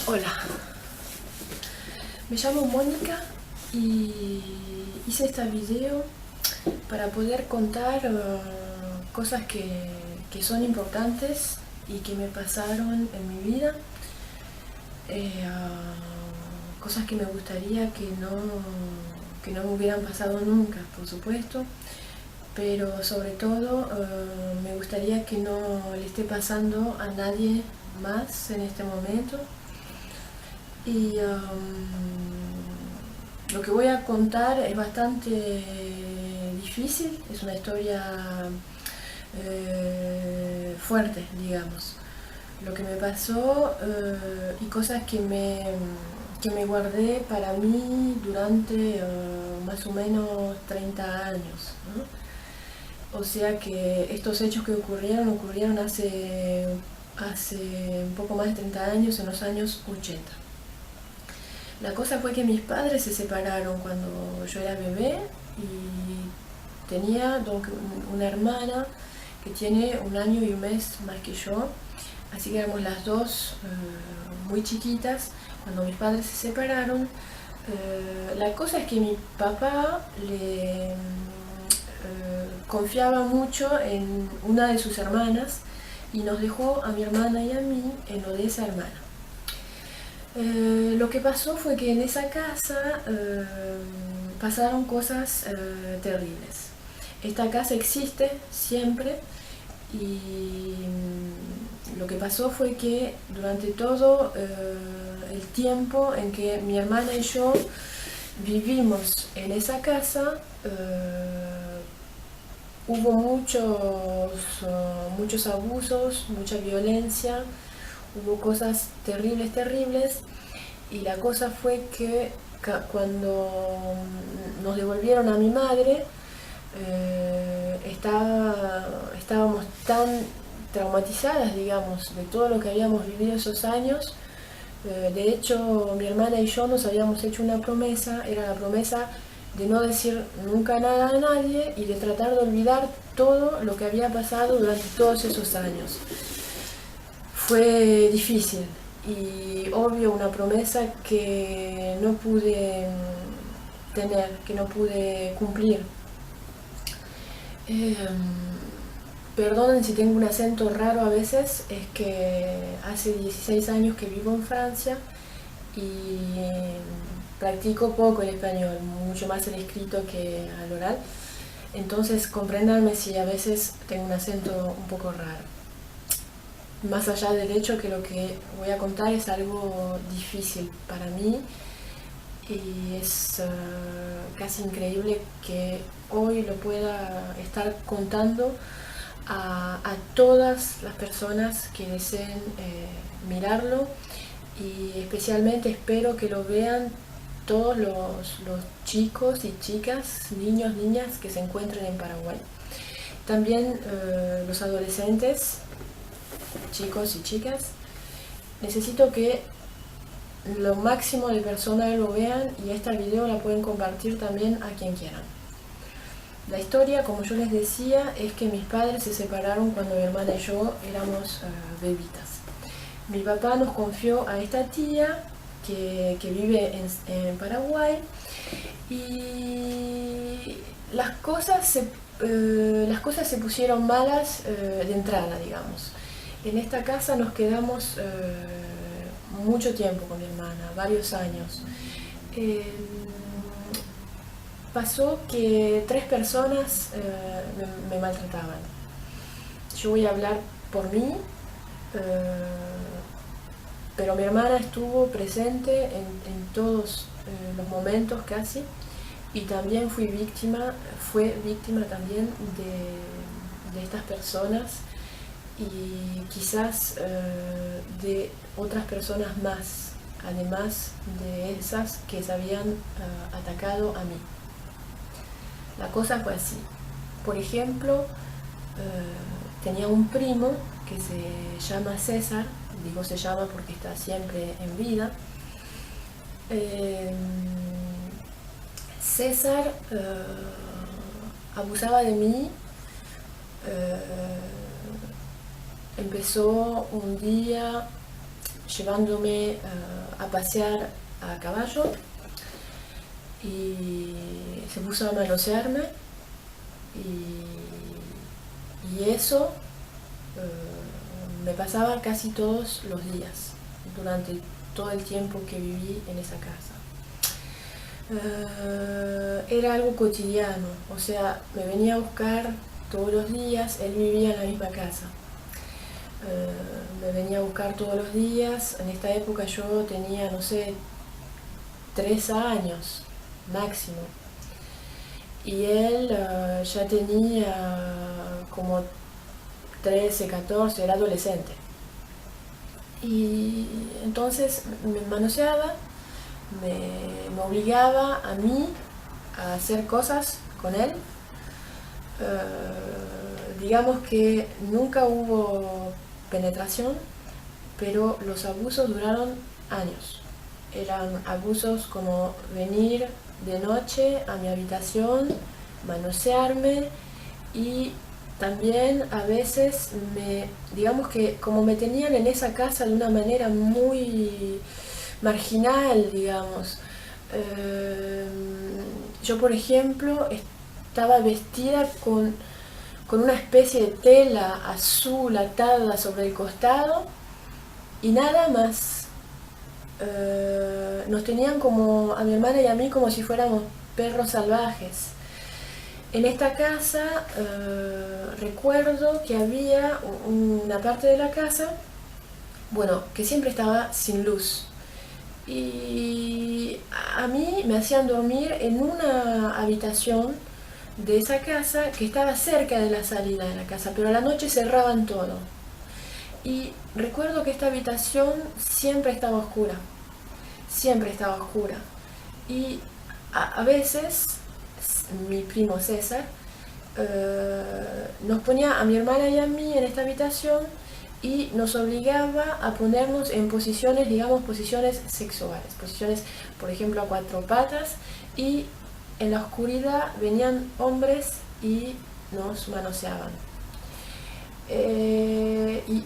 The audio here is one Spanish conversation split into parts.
Hola, me llamo Mónica y hice este video para poder contar cosas que son importantes y que me pasaron en mi vida, cosas que me gustaría que no me hubieran pasado nunca, por supuesto, pero sobre todo me gustaría que no le esté pasando a nadie más en este momento. Y lo que voy a contar es bastante difícil, es una historia fuerte, digamos. Lo que me pasó y cosas que me guardé para mí durante más o menos 30 años, ¿no? O sea que estos hechos que ocurrieron hace un poco más de 30 años, en los años 80. La cosa fue que mis padres se separaron cuando yo era bebé y tenía una hermana que tiene un año y un mes más que yo, así que éramos las dos muy chiquitas cuando mis padres se separaron. La cosa es que mi papá confiaba mucho en una de sus hermanas y nos dejó a mi hermana y a mí en lo de esa hermana. Lo que pasó fue que en esa casa pasaron cosas terribles. Esta casa existe siempre y lo que pasó fue que durante todo el tiempo en que mi hermana y yo vivimos en esa casa, hubo muchos abusos, mucha violencia, hubo cosas terribles, y la cosa fue que cuando nos devolvieron a mi madre, estábamos tan traumatizadas, digamos, de todo lo que habíamos vivido esos años. De hecho, mi hermana y yo nos habíamos hecho una promesa, era la promesa de no decir nunca nada a nadie y de tratar de olvidar todo lo que había pasado durante todos esos años. Fue difícil y obvio una promesa que no pude tener, que no pude cumplir. Perdonen si tengo un acento raro a veces, es que hace 16 años que vivo en Francia y practico poco el español, mucho más el escrito que al oral. Entonces compréndanme si a veces tengo un acento un poco raro. Más allá del hecho que lo que voy a contar es algo difícil para mí y es casi increíble que hoy lo pueda estar contando a todas las personas que deseen mirarlo, y especialmente espero que lo vean todos los chicos y chicas, niños, niñas que se encuentren en Paraguay. También los adolescentes, chicos y chicas, necesito que lo máximo de personas lo vean y esta video la pueden compartir también a quien quieran. La historia, como yo les decía, es que mis padres se separaron cuando mi hermana y yo éramos bebitas. Mi papá nos confió a esta tía que vive en Paraguay y las cosas se pusieron malas de entrada, digamos. En esta casa nos quedamos mucho tiempo con mi hermana, varios años. Pasó que 3 personas me maltrataban. Yo voy a hablar por mí, pero mi hermana estuvo presente en todos los momentos casi, y también fue víctima también de estas personas y quizás de otras personas más, además de esas que se habían atacado a mí. La cosa fue así. Por ejemplo, tenía un primo que se llama César, digo se llama porque está siempre en vida. César abusaba de mí. Empezó un día llevándome a pasear a caballo y se puso a manosearme y eso me pasaba casi todos los días durante todo el tiempo que viví en esa casa. Era algo cotidiano, o sea, me venía a buscar todos los días, él vivía en la misma casa. Me venía a buscar todos los días, en esta época yo tenía, no sé, 3 años máximo. Y él ya tenía como 13, 14, era adolescente. Y entonces me manoseaba, me obligaba a mí a hacer cosas con él. Digamos que nunca hubo penetración, pero los abusos duraron años. Eran abusos como venir de noche a mi habitación, manosearme y también a veces digamos que como me tenían en esa casa de una manera muy marginal, digamos. Yo, por ejemplo, estaba vestida con una especie de tela azul atada sobre el costado y nada más. Nos tenían como a mi hermana y a mí como si fuéramos perros salvajes. En esta casa recuerdo que había una parte de la casa, bueno, que siempre estaba sin luz. Y a mí me hacían dormir en una habitación de esa casa que estaba cerca de la salida de la casa, pero a la noche cerraban todo. Y recuerdo que esta habitación siempre estaba oscura, siempre estaba oscura. Y a veces mi primo César nos ponía a mi hermana y a mí en esta habitación y nos obligaba a ponernos en posiciones, digamos, posiciones sexuales, posiciones, por ejemplo, a 4 patas, y en la oscuridad venían hombres y nos manoseaban. Y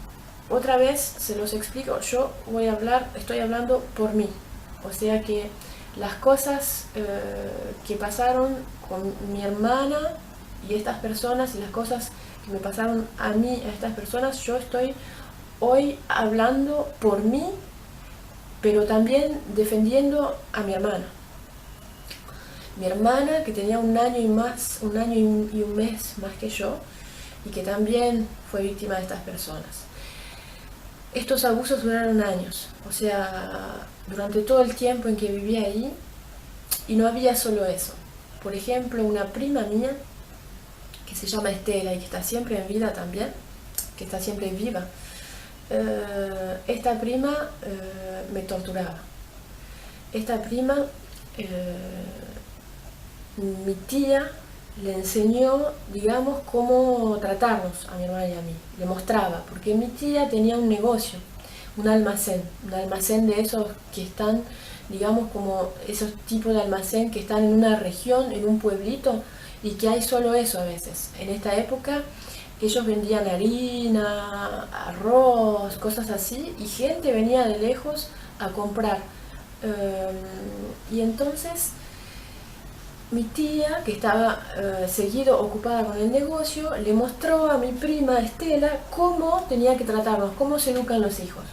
otra vez se los explico, yo estoy hablando por mí, o sea que las cosas que pasaron con mi hermana y estas personas y las cosas que me pasaron a mí, a estas personas, yo estoy hoy hablando por mí, pero también defendiendo a mi hermana. Mi hermana, que tenía un año y un mes más que yo, y que también fue víctima de estas personas. Estos abusos duraron años, o sea, durante todo el tiempo en que viví ahí, y no había solo eso. Por ejemplo, una prima mía, que se llama Estela y que está siempre en vida también, que está siempre viva, esta prima me torturaba. Esta prima, mi tía le enseñó, digamos, cómo tratarnos a mi hermana y a mí. Le mostraba, porque mi tía tenía un negocio, un almacén de esos que están, digamos, como esos tipos de almacén que están en una región, en un pueblito, y que hay solo eso a veces. En esta época ellos vendían harina, arroz, cosas así, y gente venía de lejos a comprar. Y entonces mi tía, que estaba seguido ocupada con el negocio, le mostró a mi prima Estela cómo tenía que tratarnos, cómo se educan los hijos.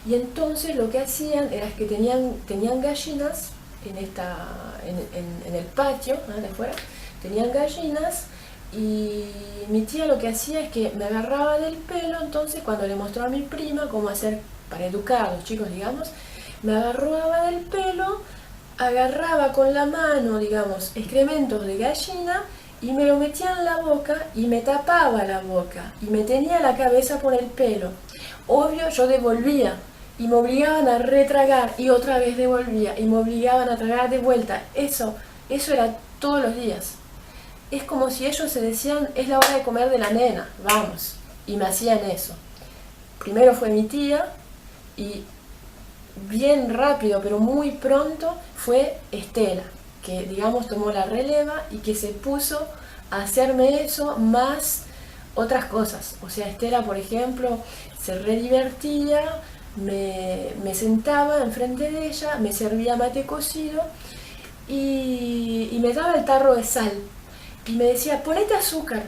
Y entonces lo que hacían era que tenían gallinas en el patio, ¿no?, de afuera, tenían gallinas, y mi tía lo que hacía es que me agarraba del pelo. Entonces cuando le mostró a mi prima cómo hacer para educar a los chicos, digamos, me agarraba del pelo, agarraba con la mano, digamos, excrementos de gallina y me lo metía en la boca y me tapaba la boca y me tenía la cabeza por el pelo. Obvio, yo devolvía y me obligaban a retragar y otra vez devolvía y me obligaban a tragar de vuelta. Eso era todos los días. Es como si ellos se decían, es la hora de comer de la nena, vamos, y me hacían eso. Primero fue mi tía y bien rápido, pero muy pronto, fue Estela, que digamos tomó la releva y que se puso a hacerme eso más otras cosas. O sea, Estela, por ejemplo, se re divertía me sentaba enfrente de ella, me servía mate cocido y me daba el tarro de sal y me decía, ponete azúcar.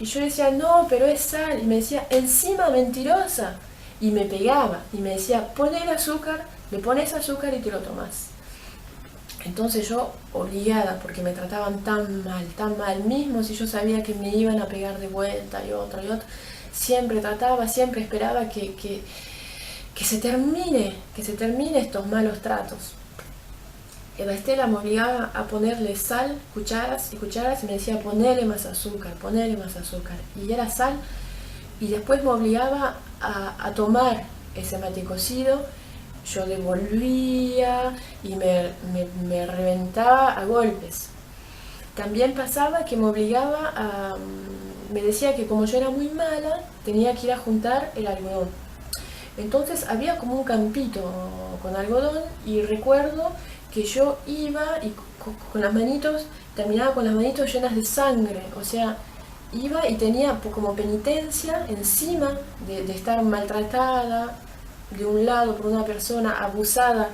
Y yo decía, no, pero es sal. Y me decía, encima mentirosa. Y me pegaba y me decía, poné el azúcar, le pones azúcar y te lo tomás. Entonces yo, obligada, porque me trataban tan mal, mismo si yo sabía que me iban a pegar de vuelta y otra, siempre trataba, siempre esperaba que se termine estos malos tratos. Eva Estela me obligaba a ponerle sal, cucharas y cucharas, y me decía, ponele más azúcar. Y era sal, y después me obligaba a tomar ese mate cocido. Yo devolvía y me reventaba a golpes. También pasaba que me obligaba me decía que como yo era muy mala, tenía que ir a juntar el algodón. Entonces había como un campito con algodón y recuerdo que yo iba y con las manitos, terminaba con las manitos llenas de sangre, o sea, iba y tenía como penitencia encima de estar maltratada de un lado por una persona, abusada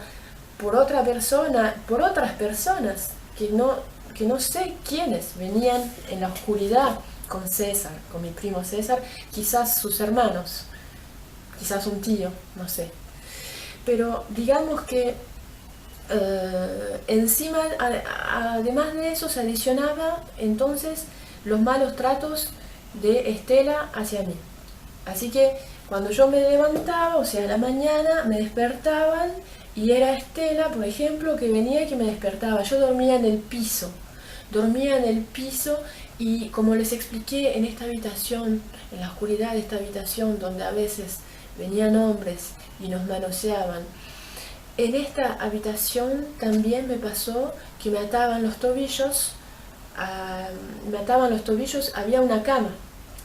por otra persona, por otras personas que no sé quiénes venían en la oscuridad con César, con mi primo César, quizás sus hermanos, quizás un tío, no sé. Pero digamos que encima, además de eso, se adicionaba entonces los malos tratos de Estela hacia mí. Así que cuando yo me levantaba, o sea, a la mañana, me despertaban y era Estela, por ejemplo, que venía y que me despertaba. Yo dormía en el piso y como les expliqué, en esta habitación, en la oscuridad de esta habitación, donde a veces venían hombres y nos manoseaban, en esta habitación también me pasó que me ataban los tobillos, había una cama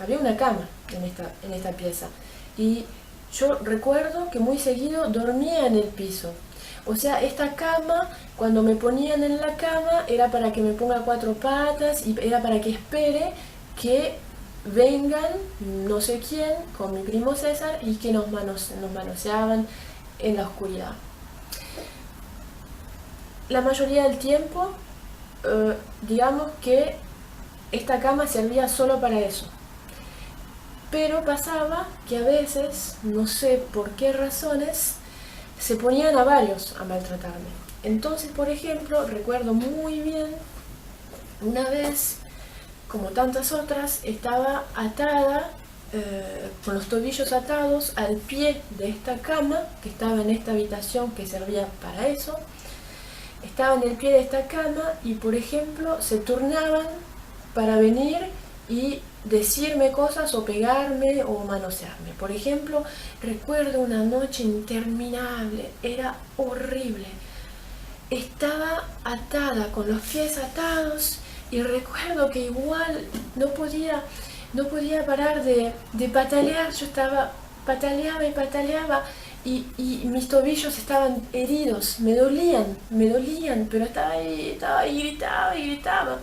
en esta pieza. Y yo recuerdo que muy seguido dormía en el piso. O sea, esta cama, cuando me ponían en la cama, era para que me ponga cuatro patas y era para que espere que vengan no sé quién con mi primo César y que nos manoseaban en la oscuridad. La mayoría del tiempo, digamos que esta cama servía solo para eso. Pero pasaba que a veces, no sé por qué razones, se ponían a varios a maltratarme. Entonces, por ejemplo, recuerdo muy bien, una vez, como tantas otras, estaba atada, con los tobillos atados al pie de esta cama, que estaba en esta habitación que servía para eso. Estaba en el pie de esta cama y, por ejemplo, se turnaban para venir y decirme cosas o pegarme o manosearme. Por ejemplo, recuerdo una noche interminable, era horrible. Estaba atada, con los pies atados, y recuerdo que igual no podía parar de patalear. Yo pataleaba y pataleaba y mis tobillos estaban heridos, me dolían, pero estaba ahí, gritaba y gritaba.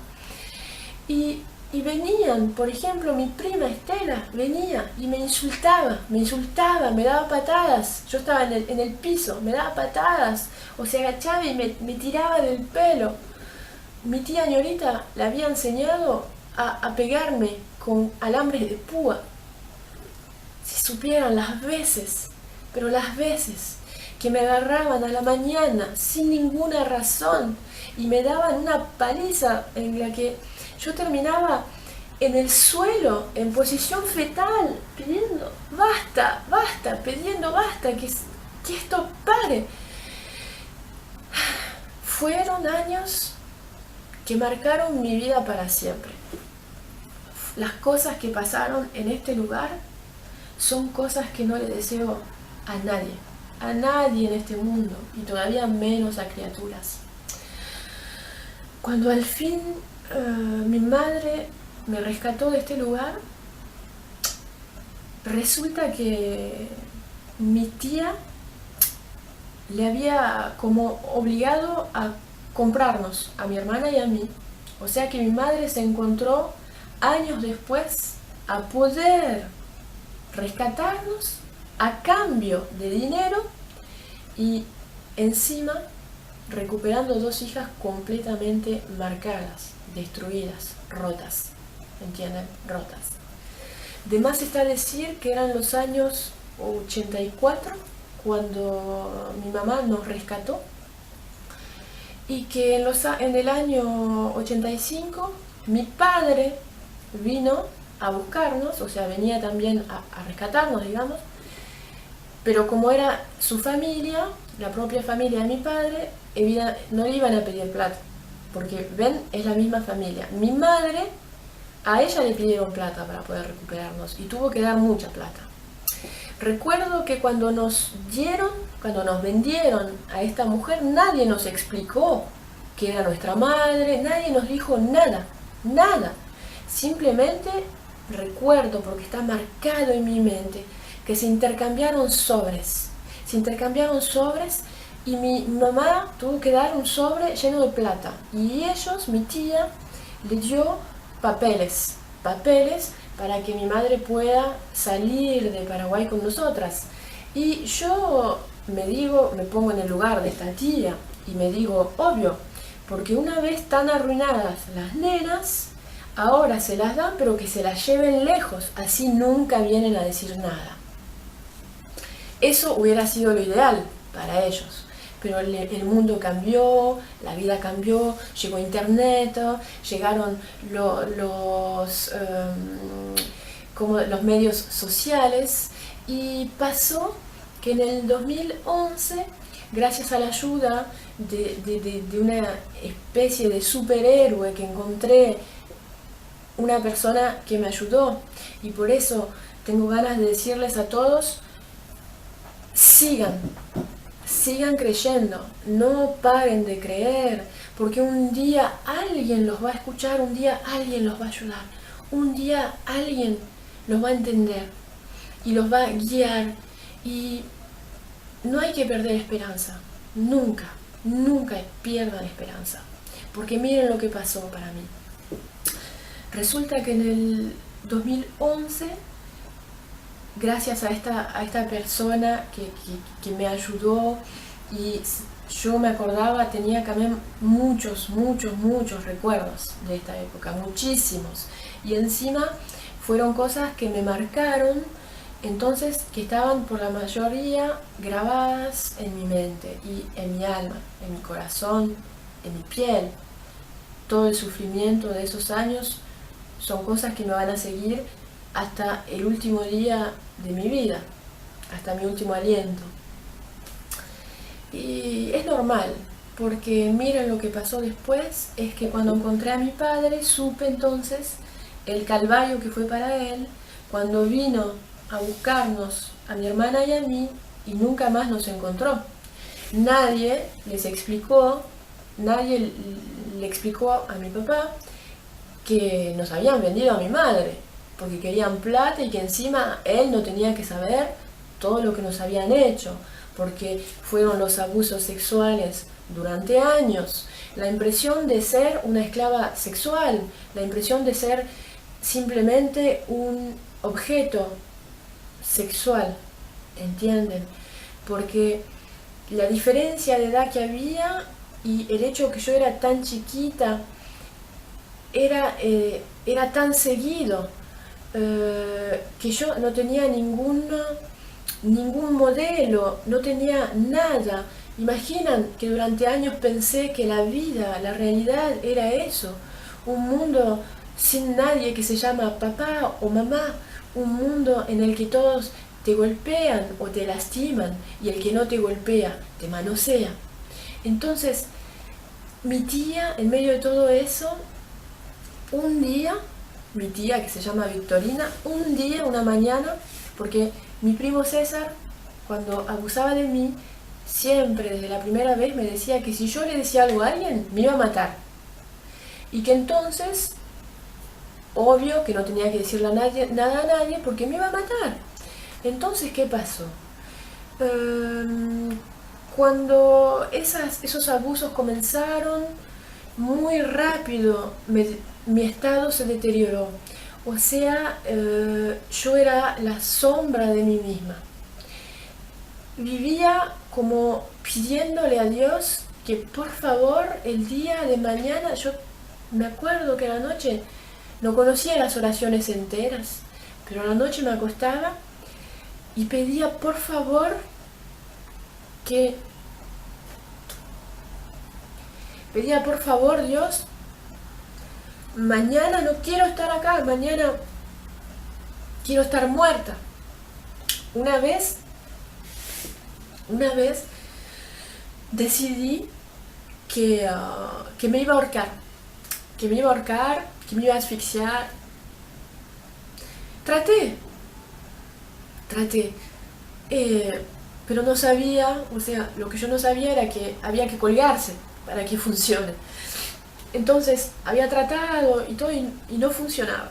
Y venían, por ejemplo, mi prima Estela venía y me insultaba, me daba patadas. Yo estaba en el piso, me daba patadas, o se agachaba y me tiraba del pelo. Mi tía ñorita le había enseñado a pegarme con alambres de púa. Si supieran las veces que me agarraban a la mañana sin ninguna razón y me daban una paliza en la que yo terminaba en el suelo, en posición fetal, pidiendo basta, que esto pare. Fueron años que marcaron mi vida para siempre. Las cosas que pasaron en este lugar son cosas que no le deseo a nadie en este mundo, y todavía menos a criaturas. Cuando al fin mi madre me rescató de este lugar, resulta que mi tía le había como obligado a comprarnos, a mi hermana y a mí. O sea que mi madre se encontró años después a poder rescatarnos a cambio de dinero y encima recuperando 2 hijas completamente marcadas, destruidas, rotas, ¿entienden? Rotas. De más está decir que eran los años 84 cuando mi mamá nos rescató y que en el año 85 mi padre vino a buscarnos, o sea, venía también a rescatarnos, digamos, pero como era su familia, la propia familia de mi padre, no le iban a pedir plata, porque ven, es la misma familia. Mi madre, a ella le pidieron plata para poder recuperarnos y tuvo que dar mucha plata. Recuerdo que cuando nos vendieron a esta mujer, nadie nos explicó que era nuestra madre, nadie nos dijo nada, nada. Simplemente recuerdo, porque está marcado en mi mente, que se intercambiaron sobres y mi mamá tuvo que dar un sobre lleno de plata y mi tía, le dio papeles para que mi madre pueda salir de Paraguay con nosotras. Y yo me pongo en el lugar de esta tía y me digo, obvio, porque una vez tan arruinadas las nenas, ahora se las dan, pero que se las lleven lejos, así nunca vienen a decir nada. Eso hubiera sido lo ideal para ellos, pero el mundo cambió, la vida cambió, llegó internet, llegaron los medios sociales y pasó que en el 2011, gracias a la ayuda de una especie de superhéroe que encontré, una persona que me ayudó, y por eso tengo ganas de decirles a todos, sigan creyendo, no paren de creer, porque un día alguien los va a escuchar, un día alguien los va a ayudar, un día alguien los va a entender y los va a guiar, y no hay que perder esperanza, nunca pierdan esperanza, porque miren lo que pasó para mí. Resulta que en el 2011, gracias a esta persona que me ayudó, y yo me acordaba, tenía también muchos recuerdos de esta época, muchísimos, y encima fueron cosas que me marcaron, entonces que estaban por la mayoría grabadas en mi mente y en mi alma, en mi corazón, en mi piel. Todo el sufrimiento de esos años son cosas que me van a seguir hasta el último día de mi vida, hasta mi último aliento. Y es normal, porque miren lo que pasó después, es que cuando encontré a mi padre, supe entonces el calvario que fue para él, cuando vino a buscarnos, a mi hermana y a mí, y nunca más nos encontró. Nadie le explicó a mi papá que nos habían vendido a mi madre, porque querían plata y que encima él no tenía que saber todo lo que nos habían hecho, porque fueron los abusos sexuales durante años, la impresión de ser una esclava sexual, la impresión de ser simplemente un objeto sexual, ¿entienden? Porque la diferencia de edad que había y el hecho que yo era tan chiquita era tan seguido, que yo no tenía ningún modelo, no tenía nada. Imaginan que durante años pensé que la vida, la realidad era eso, un mundo sin nadie que se llama papá o mamá, un mundo en el que todos te golpean o te lastiman y el que no te golpea te manosea. Entonces, mi tía, en medio de todo eso, un día, mi tía que se llama Victorina, un día, una mañana, porque mi primo César, cuando abusaba de mí, siempre desde la primera vez me decía que si yo le decía algo a alguien, me iba a matar. Y que entonces, obvio que no tenía que decirle nada a nadie porque me iba a matar. Entonces, ¿qué pasó? Cuando esos abusos comenzaron, muy rápido mi estado se deterioró. O sea, yo era la sombra de mí misma. vivía como pidiéndole a Dios que por favor el día de mañana, yo me acuerdo que a la noche no conocía las oraciones enteras, pero a la noche me acostaba y que pedía por favor Dios, mañana no quiero estar acá, mañana quiero estar muerta. Una vez, una vez decidí que me iba a ahorcar, que me iba a asfixiar. Traté, traté, pero no sabía, o sea, lo que yo no sabía era que había que colgarse para que funcione. Entonces había tratado y todo y no funcionaba.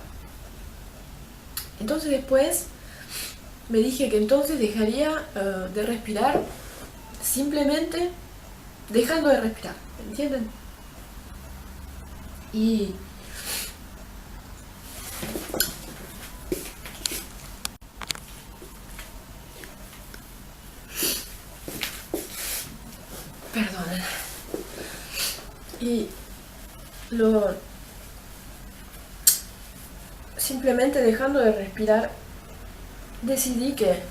Entonces después me dije que entonces dejaría de respirar simplemente dejando de respirar, ¿entienden? Y perdonen. Y lo simplemente dejando de respirar decidí que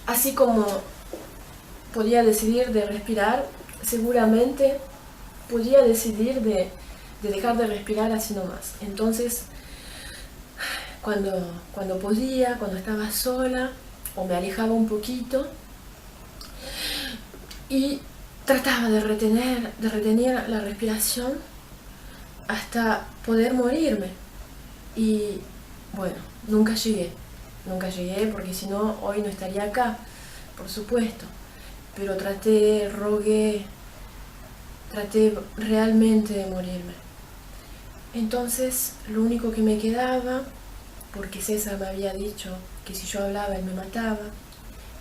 así como podía decidir de respirar, seguramente podía decidir de dejar de respirar así nomás. Entonces, cuando podía, cuando estaba sola, o me alejaba un poquito, y trataba de retener la respiración hasta poder morirme. Y bueno, nunca llegué porque si no hoy no estaría acá, por supuesto. Pero traté realmente de morirme. Entonces lo único que me quedaba, porque César me había dicho que si yo hablaba él me mataba,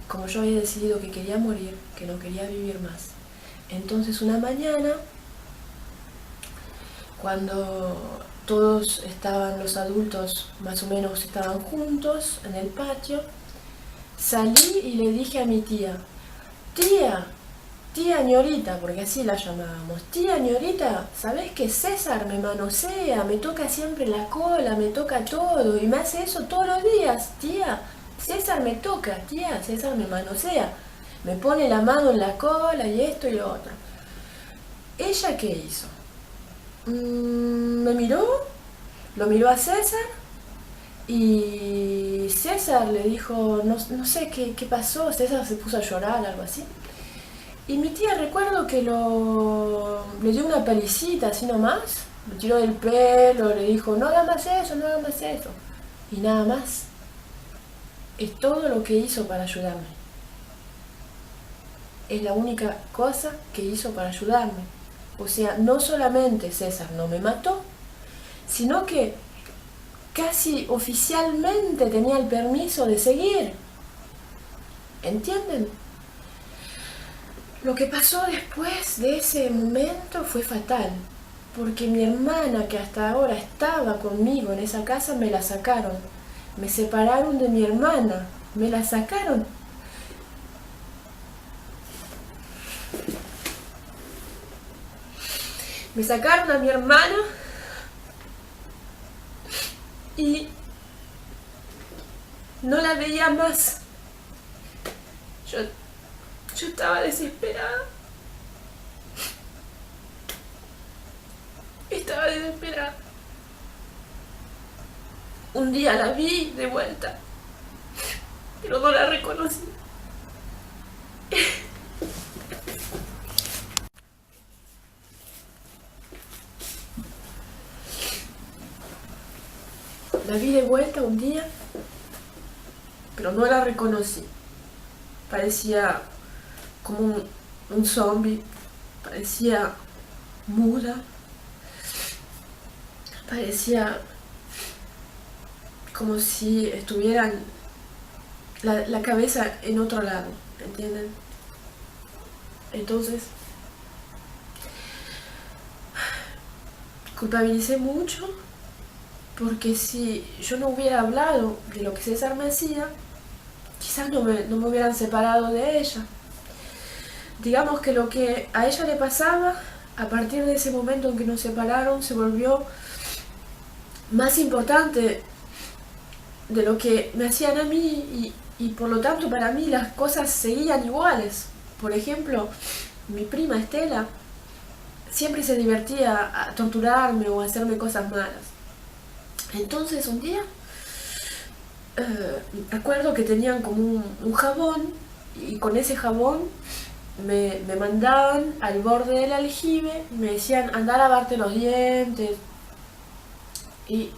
como yo había decidido que quería morir, que no quería vivir más. Entonces una mañana, cuando todos los adultos más o menos estaban juntos en el patio, salí y le dije a mi tía, tía ñorita, porque así la llamábamos, tía ñorita, ¿sabés que César me manosea, me toca siempre la cola, me toca todo y me hace eso todos los días, tía? César me toca, tía, César me manosea, me pone la mano en la cola y esto y lo otro. ¿Ella qué hizo? Me miró, lo miró a César y César le dijo, no sé qué pasó, César se puso a llorar, algo así. Y mi tía recuerdo que le dio una palicita así nomás, le tiró del pelo, le dijo, no hagas más eso, no hagas más eso. Y nada más. Es todo lo que hizo para ayudarme. Es la única cosa que hizo para ayudarme. O sea, no solamente César no me mató, sino que casi oficialmente tenía el permiso de seguir. ¿Entienden? Lo que pasó después de ese momento fue fatal, porque mi hermana, que hasta ahora estaba conmigo en esa casa, me la sacaron. Me separaron de mi hermana, me la sacaron. Me sacaron a mi hermana y no la veía más. Yo estaba desesperada. Estaba desesperada. Un día la vi de vuelta, pero no la reconocí. La vi de vuelta un día, pero no la reconocí. Parecía como un zombie, parecía muda, parecía como si estuvieran la cabeza en otro lado, ¿entienden? Entonces, culpabilicé mucho porque si yo no hubiera hablado de lo que César me hacía, quizás no me hubieran separado de ella. Digamos que lo que a ella le pasaba, a partir de ese momento en que nos separaron, se volvió más importante de lo que me hacían a mí y por lo tanto para mí las cosas seguían iguales. Por ejemplo, mi prima Estela siempre se divertía a torturarme o a hacerme cosas malas. Entonces un día recuerdo que tenían como un jabón y con ese jabón me mandaban al borde del aljibe, me decían anda a lavarte los dientes. Y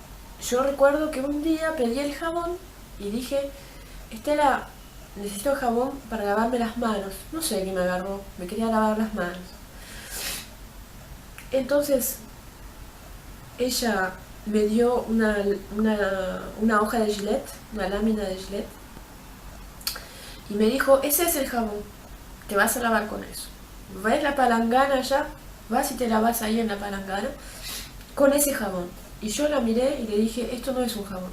yo recuerdo que un día pedí el jabón y dije, Estela, necesito jabón para lavarme las manos. No sé qué me agarró, me quería lavar las manos. Entonces ella me dio una hoja de Gillette, una lámina de Gillette, y me dijo, ese es el jabón, te vas a lavar con eso. ¿Ves la palangana allá? Vas y te lavas ahí en la palangana con ese jabón. Y yo la miré y le dije, esto no es un jabón.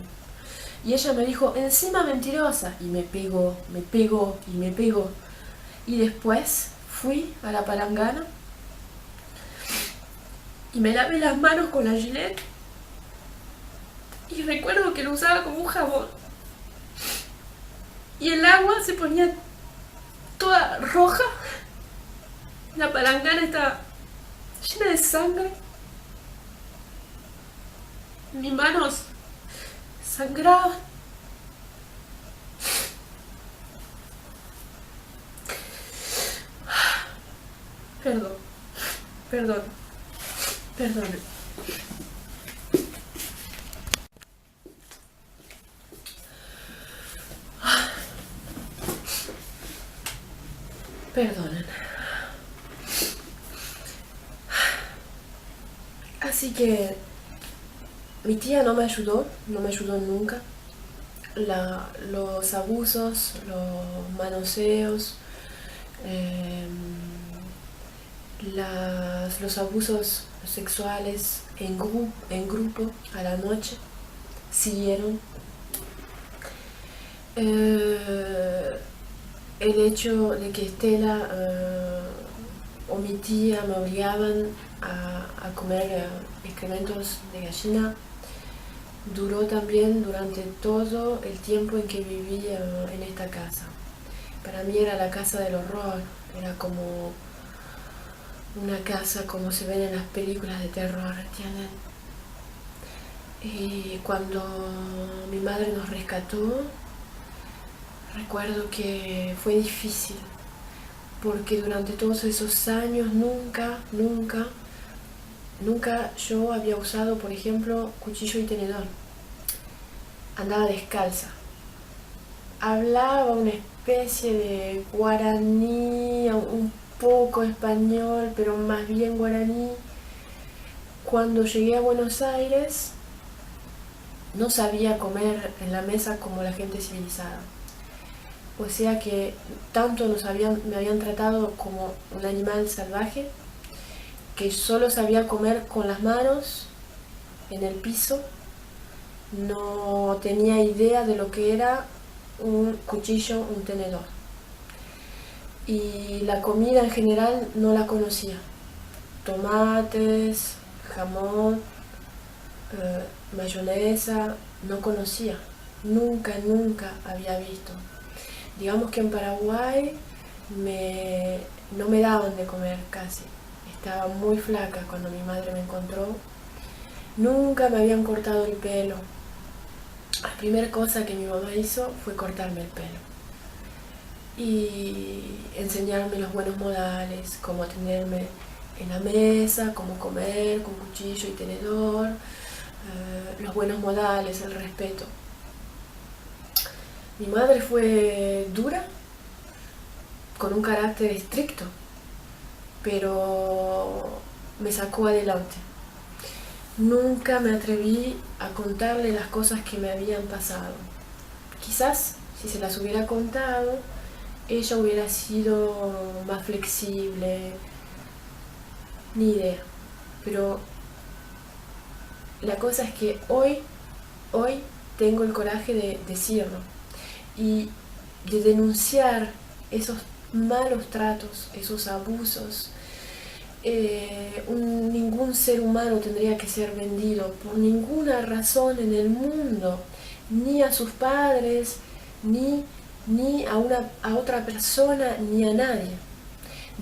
Y ella me dijo, encima mentirosa. Y me pegó, me pegó y me pegó. Y después fui a la palangana y me lavé las manos con la Gillette. Y recuerdo que lo usaba como un jabón. Y el agua se ponía toda roja. La palangana estaba llena de sangre. Mis manos sangraban. Perdón, perdón, perdón. Perdonen. Así que mi tía no me ayudó nunca. Los abusos, los manoseos, eh, los abusos sexuales en grupo a la noche siguieron. El hecho de que Estela o mi tía me obligaban a comer excrementos de gallina duró también durante todo el tiempo en que viví en esta casa. Para mí era la casa del horror, era como una casa como se ven en las películas de terror, ¿entienden? Y cuando mi madre nos rescató, recuerdo que fue difícil, porque durante todos esos años nunca yo había usado, por ejemplo, cuchillo y tenedor. Andaba descalza. Hablaba una especie de guaraní, un poco español, pero más bien guaraní. Cuando llegué a Buenos Aires, no sabía comer en la mesa como la gente civilizada. O sea que tanto me habían tratado como un animal salvaje, que solo sabía comer con las manos en el piso. No tenía idea de lo que era un cuchillo, un tenedor. Y la comida en general no la conocía. Tomates, jamón, mayonesa, no conocía. Nunca había visto. Digamos que en Paraguay no me daban de comer casi. Estaba muy flaca cuando mi madre me encontró. Nunca me habían cortado el pelo. La primera cosa que mi mamá hizo fue cortarme el pelo y enseñarme los buenos modales, cómo tenerme en la mesa, cómo comer con cuchillo y tenedor, los buenos modales, el respeto. Mi madre fue dura, con un carácter estricto, pero me sacó adelante. Nunca me atreví a contarle las cosas que me habían pasado. Quizás si se las hubiera contado, ella hubiera sido más flexible, ni idea. Pero la cosa es que hoy tengo el coraje de decirlo. Y de denunciar esos malos tratos, esos abusos. Ningún ser humano tendría que ser vendido por ninguna razón en el mundo, ni a sus padres, ni a otra persona, ni a nadie.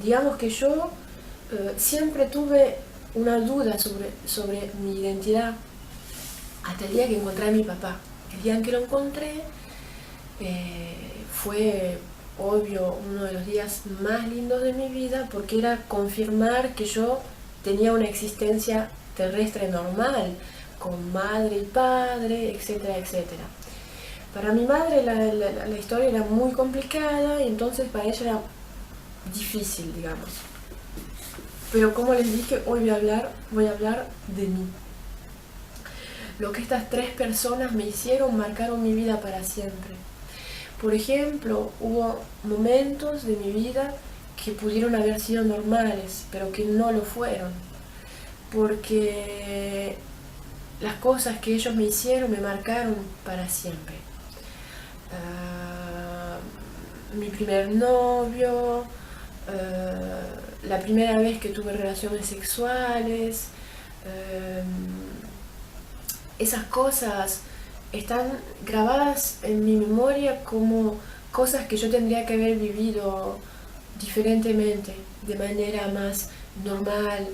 Digamos que yo siempre tuve una duda sobre mi identidad hasta el día que encontré a mi papá. El día en que lo encontré fue obvio uno de los días más lindos de mi vida, porque era confirmar que yo tenía una existencia terrestre normal, con madre y padre, etcétera, etcétera. Para mi madre la historia era muy complicada y entonces para ella era difícil, digamos. Pero como les dije, hoy voy a hablar de mí. Lo que estas tres personas me hicieron marcaron mi vida para siempre. Por ejemplo, hubo momentos de mi vida que pudieron haber sido normales, pero que no lo fueron. Porque las cosas que ellos me hicieron me marcaron para siempre. Mi primer novio, la primera vez que tuve relaciones sexuales, esas cosas están grabadas en mi memoria como cosas que yo tendría que haber vivido diferentemente, de manera más normal.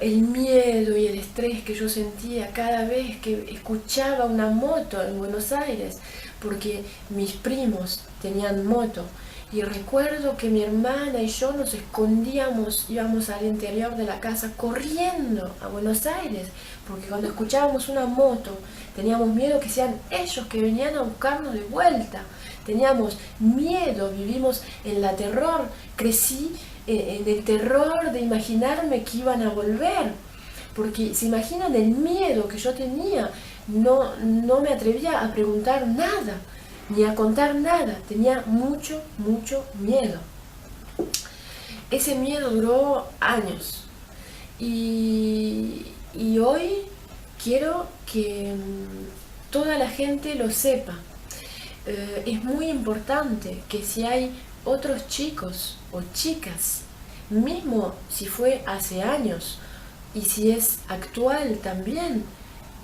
El miedo y el estrés que yo sentía cada vez que escuchaba una moto en Buenos Aires, porque mis primos tenían moto. Y recuerdo que mi hermana y yo nos escondíamos, íbamos al interior de la casa corriendo a Buenos Aires, porque cuando escuchábamos una moto teníamos miedo que sean ellos que venían a buscarnos de vuelta. Teníamos miedo, vivimos en la terror, crecí en el terror de imaginarme que iban a volver, porque se imaginan el miedo que yo tenía. No me atrevía a preguntar nada, ni a contar nada, tenía mucho miedo. Ese miedo duró años y hoy quiero que toda la gente lo sepa. Es muy importante que si hay otros chicos o chicas, mismo si fue hace años y si es actual también,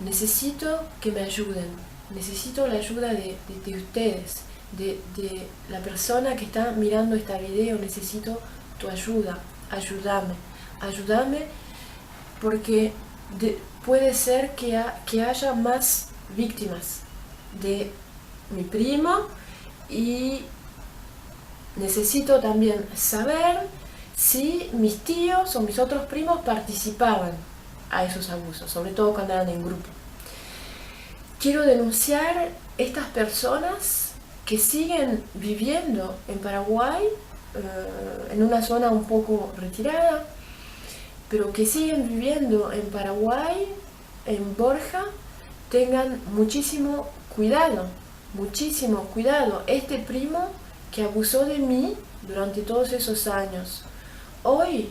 necesito que me ayuden, necesito la ayuda de ustedes, de la persona que está mirando este video. Necesito tu ayuda, ayúdame, porque puede ser que haya más víctimas de mi primo, y necesito también saber si mis tíos o mis otros primos participaban a esos abusos, sobre todo cuando eran en grupo. Quiero denunciar estas personas que siguen viviendo en Paraguay, en una zona un poco retirada, pero que siguen viviendo en Paraguay, en Borja. Tengan muchísimo cuidado. Este primo que abusó de mí durante todos esos años, hoy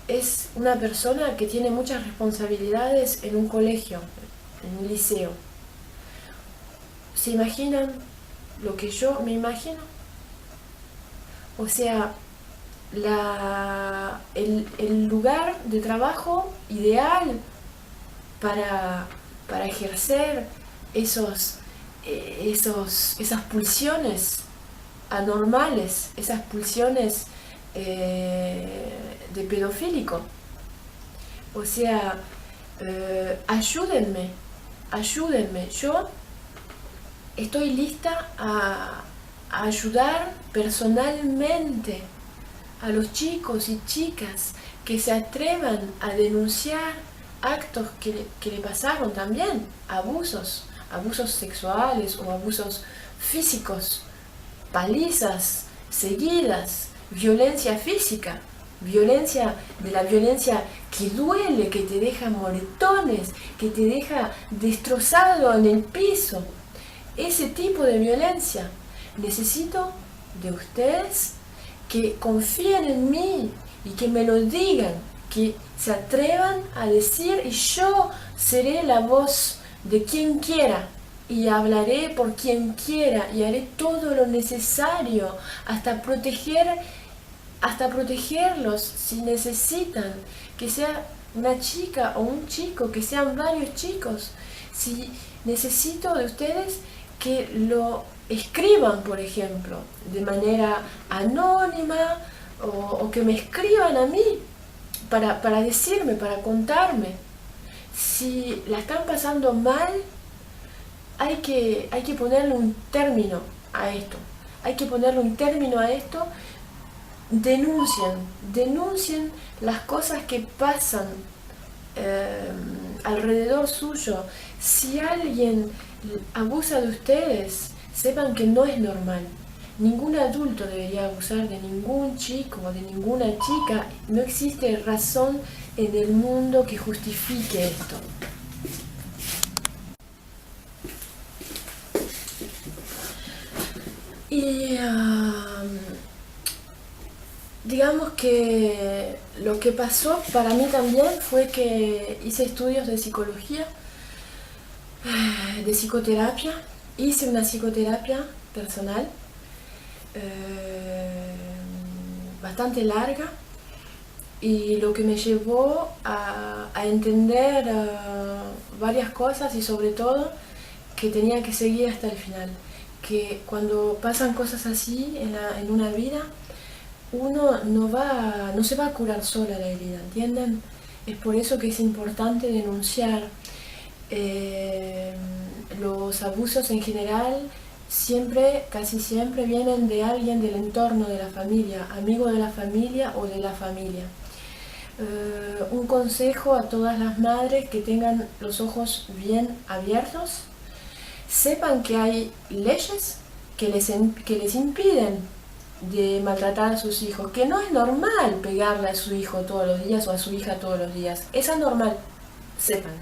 es una persona que tiene muchas responsabilidades en un colegio, en un liceo. ¿Se imaginan lo que yo me imagino? O sea, el lugar de trabajo ideal para ejercer esas pulsiones anormales, esas pulsiones de pedofílico. O sea, ayúdenme. Yo estoy lista a ayudar personalmente a los chicos y chicas que se atrevan a denunciar actos que le pasaron también, abusos sexuales o abusos físicos, palizas seguidas, violencia física, la violencia que duele, que te deja moretones, que te deja destrozado en el piso. Ese tipo de violencia. Necesito de ustedes que confíen en mí y que me lo digan, que se atrevan a decir, y yo seré la voz de quien quiera y hablaré por quien quiera y haré todo lo necesario hasta protegerlos si necesitan, que sea una chica o un chico, que sean varios chicos. Si necesito de ustedes que lo escriban, por ejemplo, de manera anónima o que me escriban a mí para decirme, para contarme. Si la están pasando mal, hay que ponerle un término a esto. Hay que ponerle un término a esto. Denuncien las cosas que pasan alrededor suyo. Si alguien abusa de ustedes, sepan que no es normal. Ningún adulto debería abusar de ningún chico o de ninguna chica. No existe razón en el mundo que justifique esto. Y digamos que lo que pasó para mí también fue que hice estudios de psicología, de psicoterapia. Hice una psicoterapia personal bastante larga, y lo que me llevó a entender varias cosas, y sobre todo que tenía que seguir hasta el final. Que cuando pasan cosas así en una vida, uno no se va a curar sola la herida, ¿entienden? Es por eso que es importante denunciar. Los abusos en general casi siempre vienen de alguien del entorno de la familia, amigo de la familia o de la familia. Un consejo a todas las madres: que tengan los ojos bien abiertos. Sepan que hay leyes que les impiden de maltratar a sus hijos, que no es normal pegarle a su hijo todos los días o a su hija todos los días. Es anormal, sepan.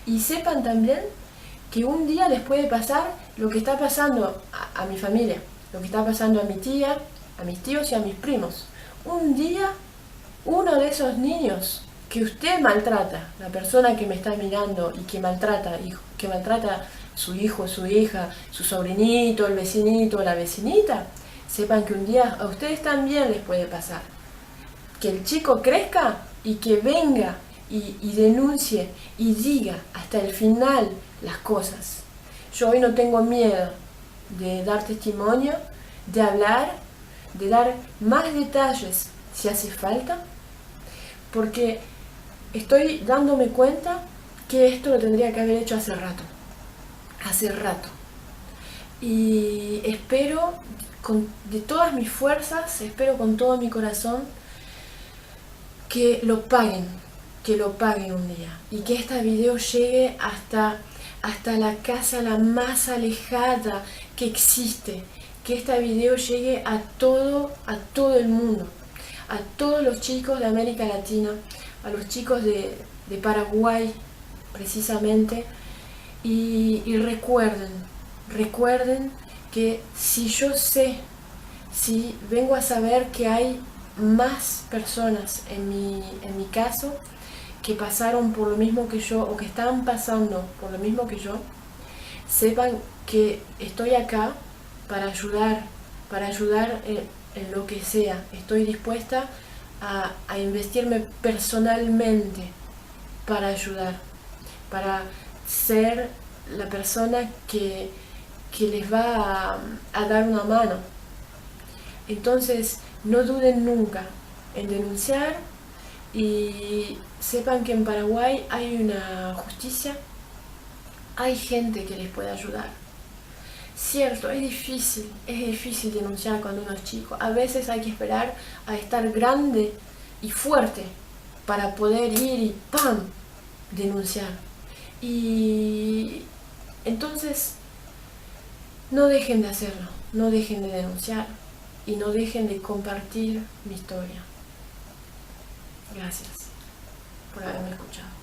Y sepan también que un día les puede pasar lo que está pasando a mi familia, lo que está pasando a mi tía, a mis tíos y a mis primos. Un día, uno de esos niños que usted maltrata, la persona que me está mirando y que maltrata su hijo, su hija, su sobrinito, el vecinito, la vecinita, sepan que un día a ustedes también les puede pasar. Que el chico crezca y que venga y denuncie y diga hasta el final las cosas. Yo hoy no tengo miedo de dar testimonio, de hablar, de dar más detalles si hace falta, porque estoy dándome cuenta que esto lo tendría que haber hecho hace rato. Y espero de todas mis fuerzas, espero con todo mi corazón que lo paguen un día, y que este video llegue hasta la casa la más alejada que existe, que este video llegue a todo el mundo, a todos los chicos de América Latina, a los chicos de Paraguay precisamente. Y recuerden que si vengo a saber que hay más personas en mi caso que pasaron por lo mismo que yo, o que están pasando por lo mismo que yo, sepan que estoy acá para ayudar en lo que sea. Estoy dispuesta a investirme personalmente para ayudar, para ser la persona que les va a dar una mano. Entonces, no duden nunca en denunciar, y sepan que en Paraguay hay una justicia, hay gente que les puede ayudar. Cierto, es difícil denunciar cuando uno es chico. A veces hay que esperar a estar grande y fuerte para poder ir y ¡pam!, denunciar. Y entonces, no dejen de hacerlo, no dejen de denunciar, y no dejen de compartir mi historia. Gracias por haberme escuchado.